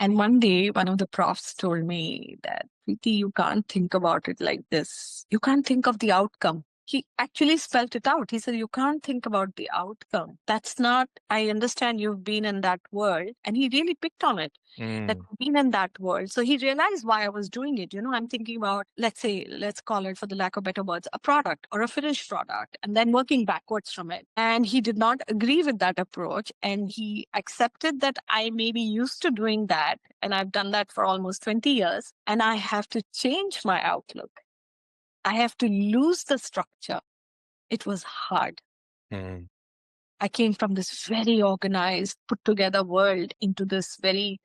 And one day, one of the profs told me that, Preeti, you can't think about it like this. You can't think of the outcome. He actually spelled it out. He said, you can't think about the outcome. That's not, I understand you've been in that world. And he really picked on it, that Mm. I've been in that world. So he realized why I was doing it. I'm thinking about, let's say, let's call it, for the lack of better words, a product or a finished product, and then working backwards from it. And he did not agree with that approach. And he accepted that I may be used to doing that. And I've done that for almost 20 years. And I have to change my outlook. I have to lose the structure. It was hard. Mm. I came from this very organized, put together world into this very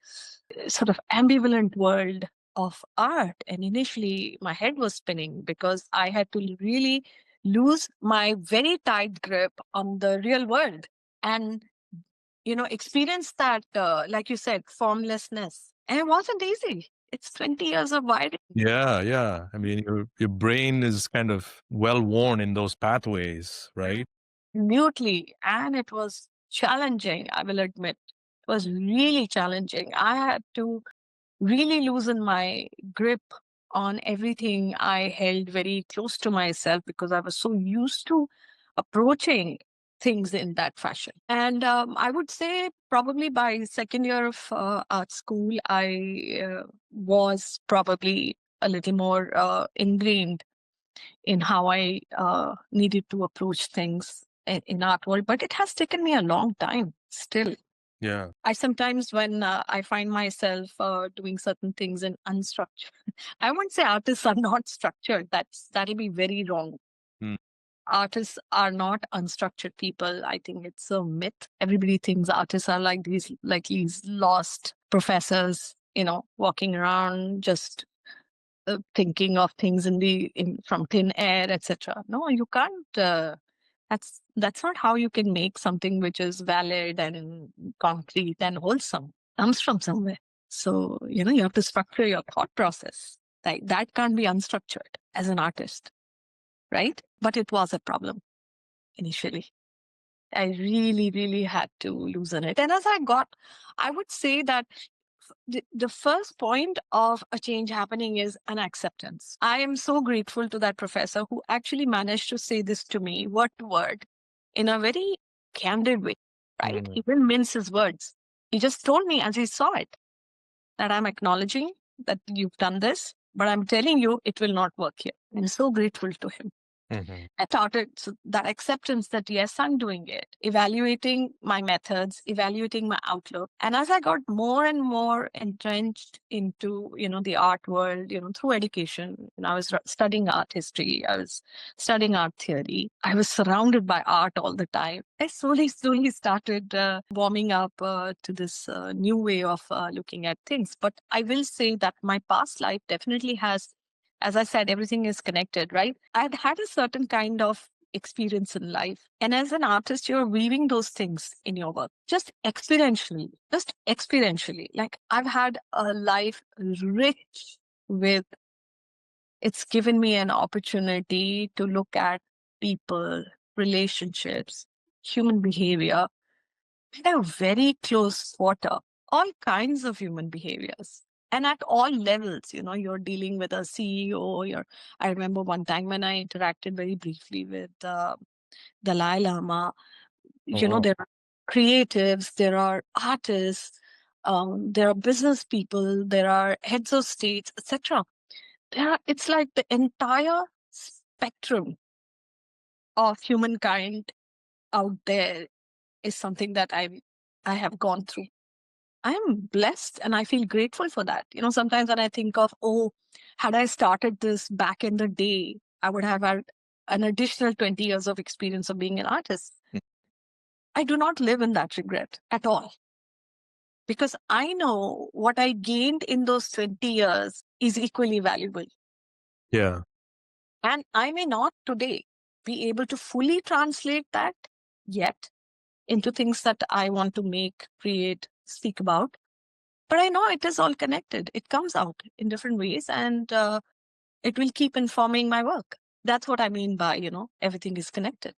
sort of ambivalent world of art. And initially, my head was spinning because I had to really lose my very tight grip on the real world and, experience that, like you said, formlessness. And it wasn't easy. It's 20 years of wiring. Yeah, yeah. I mean, your brain is kind of well worn in those pathways, right? Mutely, and it was challenging, I will admit. It was really challenging. I had to really loosen my grip on everything I held very close to myself because I was so used to approaching things in that fashion. And I would say probably by second year of art school, I was probably a little more ingrained in how I needed to approach things in art world. But it has taken me a long time still. Yeah. I sometimes, when I find myself doing certain things in unstructured, I won't say artists are not structured. That'll be very wrong. Mm. Artists are not unstructured people. I think it's a myth. Everybody thinks artists are like these lost professors, walking around just thinking of things from thin air, etc. No, you can't. That's not how you can make something which is valid and concrete and wholesome. Comes from somewhere. So you have to structure your thought process. Like that can't be unstructured as an artist, right? But it was a problem initially. I really, really had to loosen it. And as I would say that the first point of a change happening is an acceptance. I am so grateful to that professor who actually managed to say this to me word to word in a very candid way, right? Mm. He didn't mince his words. He just told me as he saw it that I'm acknowledging that you've done this, but I'm telling you it will not work here. I'm so grateful to him. Mhm. I started that acceptance that yes, I'm doing it, evaluating my methods, evaluating my outlook. And as I got more and more entrenched into, the art world, through education, I was studying art history, I was studying art theory, I was surrounded by art all the time. I slowly started warming up to this new way of looking at things. But I will say that my past life definitely has, as I said, everything is connected, right? I'd had a certain kind of experience in life. And as an artist, you're weaving those things in your work, just experientially. Like I've had a life rich with, it's given me an opportunity to look at people, relationships, human behavior at a very close quarter, all kinds of human behaviors. And at all levels, you're dealing with a CEO. I remember one time when I interacted very briefly with Dalai Lama. Oh, wow. There are creatives, there are artists, there are business people, there are heads of states, etc. It's like the entire spectrum of humankind out there is something that I have gone through. I am blessed and I feel grateful for that. Sometimes when I think of, oh, had I started this back in the day, I would have had an additional 20 years of experience of being an artist. Mm. I do not live in that regret at all because I know what I gained in those 20 years is equally valuable. Yeah. And I may not today be able to fully translate that yet into things that I want to make, create, speak about. But I know it is all connected. It comes out in different ways and it will keep informing my work. That's what I mean by, everything is connected.